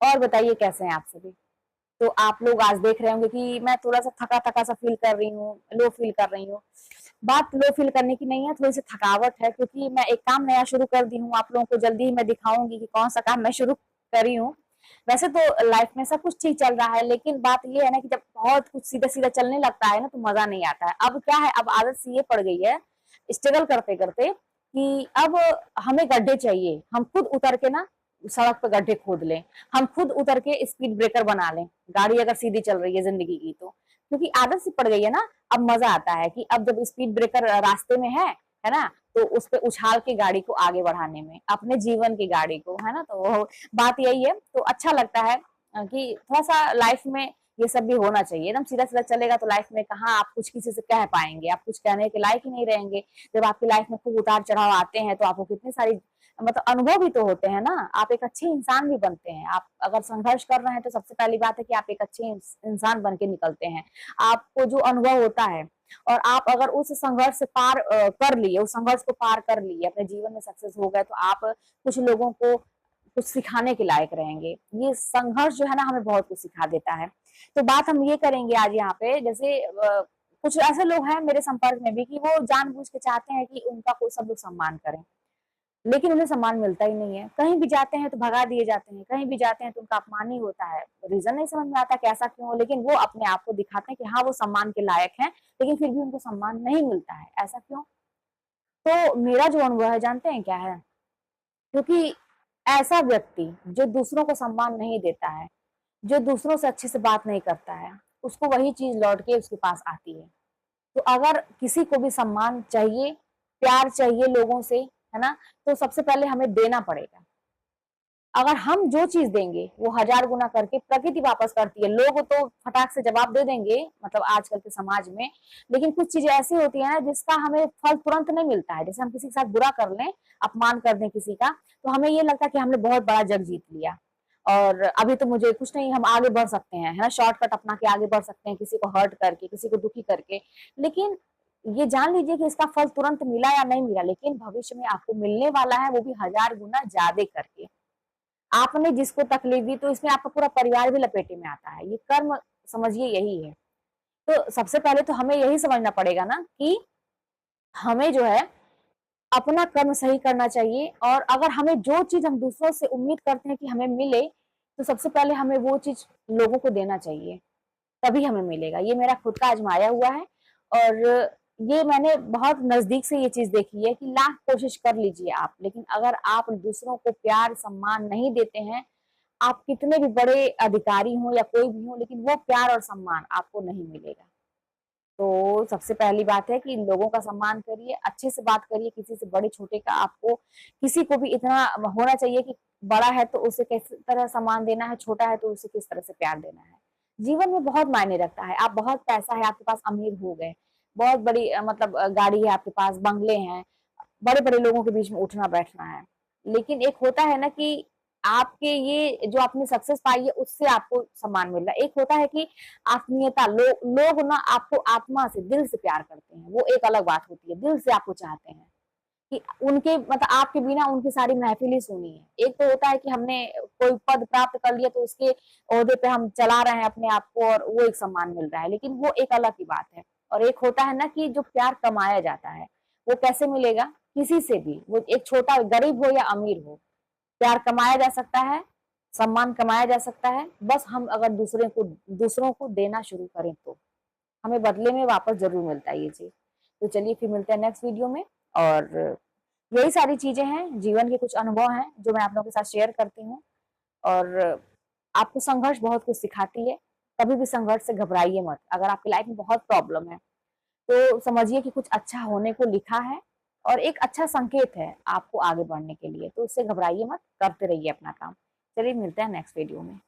और बताइए कैसे हैं आप सभी? तो आप लोग आज देख रहे होंगे कि मैं थोड़ा-सा थका-थका सा फ़ील कर रही हूँ, लो फ़ील कर रही हूँ। बात लो फ़ील करने की नहीं है, थोड़ी-सी थकावट है क्योंकि मैं एक काम नया शुरू कर दी हूँ। आप लोगों को जल्दी ही मैं दिखाऊँगी कि कौन-सा काम मैं शुरू करी हूँ। वैसे तो लाइफ़ में सब कुछ ठीक चल रहा है, लेकिन बात ये है ना कि जब बहुत कुछ सीधा-सीधा चलने लगता है ना, तो मज़ा नहीं आता है। अब क्या है, अब आदत सी ये पड़ गई है, स्ट्रगल करते-करते कि अब हमें गड्ढे चाहिए। हम खुद उतर के ना सड़क पे गड्ढे खोद लें। हम खुद उतर के स्पीड ब्रेकर बना लें, गाड़ी अगर सीधी चल रही है ज़िंदगी की तो। क्योंकि आदत सी पड़ गई है ना, अब मज़ा आता है कि अब जब स्पीड ब्रेकर रास्ते में है ना? तो उस पे उछाल के गाड़ी को आगे बढ़ाने में, अपने जीवन की गाड़ी को, है ना? तो बात यही है, तो अच्छा लगता है कि थोड़ा-सा लाइफ़ में ये सब भी होना चाहिए। एकदम सीधा-सीधा चलेगा तो लाइफ़ में कहाँ आप कुछ किसी से कह पाएँगे, आप कुछ कहने के लायक ही नहीं रहेंगे। जब आपकी लाइफ़ में खूब उतार-चढ़ाव आते हैं, तो आपको कितनी सारी मतलब अनुभव भी तो होते हैं ना, आप एक अच्छे इंसान भी बनते हैं। आप अगर संघर्ष कर रहे हैं तो सबसे पहली बात है कि आप एक अच्छे इंसान बन के निकलते हैं। आपको जो अनुभव होता है और आप अगर उस संघर्ष से पार कर लिए, उस संघर्ष को पार कर लिए, अपने जीवन में सक्सेस हो गए, तो आप कुछ लोगों को कुछ सिखाने के लायक रहेंगे। ये संघर्ष जो है ना हमें बहुत कुछ सिखा देता है। तो बात हम ये करेंगे आज यहाँ पे जैसे कुछ ऐसे लोग हैं मेरे संपर्क में भी कि वो जानबूझ के चाहते हैं कि उनका कोई सब लोग सम्मान करें। लेकिन उन्हें सम्मान मिलता ही नहीं है। कहीं भी जाते हैं तो भगा दिए जाते हैं, कहीं भी जाते हैं तो उनका अपमान ही होता है। रीज़न नहीं समझ में आता कि ऐसा क्यों? लेकिन वो अपने आप को दिखाते हैं कि हाँ, वो सम्मान के लायक हैं, लेकिन फिर भी उनको सम्मान नहीं मिलता है। ऐसा क्यों? तो मेरा जो अनुभव है जानते हैं क्या है? क्योंकि ऐसा व्यक्ति जो दूसरों को सम्मान नहीं देता है, जो दूसरों से अच्छे से बात नहीं करता है, उसको वही चीज़ लौट के उसके पास आती है। तो अगर किसी को भी सम्मान चाहिए, प्यार चाहिए लोगों से, है ना? तो सबसे पहले हमें देना पड़ेगा। अगर हम जो चीज़ देंगे, वो हज़ार गुना करके प्रकृति वापस करती है। लोग तो फटाक से जवाब दे देंगे, मतलब आजकल के समाज में, लेकिन कुछ चीज़ें ऐसी होती हैं ना जिसका हमें फल तुरंत नहीं मिलता है। जैसे हम किसी के साथ बुरा कर लें, अपमान कर दें किसी का, तो हमें ये लगता है कि हमने बहुत बड़ा जग जीत लिया और अभी तो मुझे कुछ नहीं, हम आगे बढ़ सकते हैं, है ना? शॉर्टकट अपना के आगे बढ़ सकते हैं, किसी को हर्ट करके, किसी को दुखी करके। लेकिन ये जान लीजिए कि इसका फल तुरंत मिला या नहीं मिला, लेकिन भविष्य में आपको मिलने वाला है, वो भी हज़ार गुना ज़्यादा करके। आपने जिसको तकलीफ दी तो इसमें आपका पूरा परिवार भी लपेटे में आता है। ये कर्म समझिए यही है। तो सबसे पहले तो हमें यही समझना पड़ेगा ना कि हमें जो है अपना कर्म सही करना चाहिए और अगर हमें जो चीज़ हम दूसरों से उम्मीद करते हैं कि हमें मिले, तो सबसे पहले हमें वो चीज़ लोगों को देना चाहिए, तभी हमें मिलेगा। ये मेरा खुद का आज़माया हुआ है और ये मैंने बहुत नज़दीक से ये चीज़ देखी है कि लाख कोशिश कर लीजिए आप, लेकिन अगर आप दूसरों को प्यार, सम्मान नहीं देते हैं, आप कितने भी बड़े अधिकारी हों या कोई भी हो, लेकिन वो प्यार और सम्मान आपको नहीं मिलेगा। तो सबसे पहली बात है कि लोगों का सम्मान करिए, अच्छे से बात करिए, किसी से बड़े-छोटे का आपको किसी को भी इतना होना चाहिए कि बड़ा है तो उसे किस तरह सम्मान देना है, छोटा है तो उसे किस तरह से प्यार देना है। जीवन में बहुत मायने रखता है, आप बहुत पैसा है, आपके पास अमीर हो गए, बहुत बड़ी मतलब गाड़ी है आपके पास, बंगले हैं, बड़े-बड़े लोगों के बीच में उठना-बैठना है। लेकिन एक होता है ना कि आपके ये जो आपने सक्सेस पाई है उससे आपको सम्मान मिल रहा है। एक होता है कि आत्मीयता लोग ना आपको आत्मा से, दिल से प्यार करते हैं, वो एक अलग बात होती है, दिल से आपको चाहते हैं कि उनके मतलब आपके बिना उनकी सारी महफ़िल ही सूनी है। एक तो होता है कि हमने कोई पद प्राप्त कर लिया तो उसके ओहदे पे हम चला रहे हैं अपने आप को और वो एक सम्मान मिल रहा है, लेकिन वो एक अलग ही बात है। और एक होता है ना कि जो प्यार कमाया जाता है, वो कैसे मिलेगा? किसी से भी, वो एक छोटा गरीब हो या अमीर हो, प्यार कमाया जा सकता है, सम्मान कमाया जा सकता है, बस हम अगर दूसरों को देना शुरू करें तो। हमें बदले में वापस ज़रूर मिलता है ये चीज़। तो चलिए फिर मिलते हैं नेक्स्ट वीडियो में और यही सारी चीज़ें हैं, जीवन के कुछ अनुभव हैं जो मैं आप लोगों के साथ शेयर करती हूँ और आपको संघर्ष बहुत कुछ सिखाती है। कभी भी संघर्ष से घबराइए मत। अगर आपकी लाइफ में बहुत प्रॉब्लम है, तो समझिए कि कुछ अच्छा होने को लिखा है और एक अच्छा संकेत है आपको आगे बढ़ने के लिए। तो उससे घबराइए मत, करते रहिए अपना काम। चलिए मिलते हैं नेक्स्ट वीडियो में।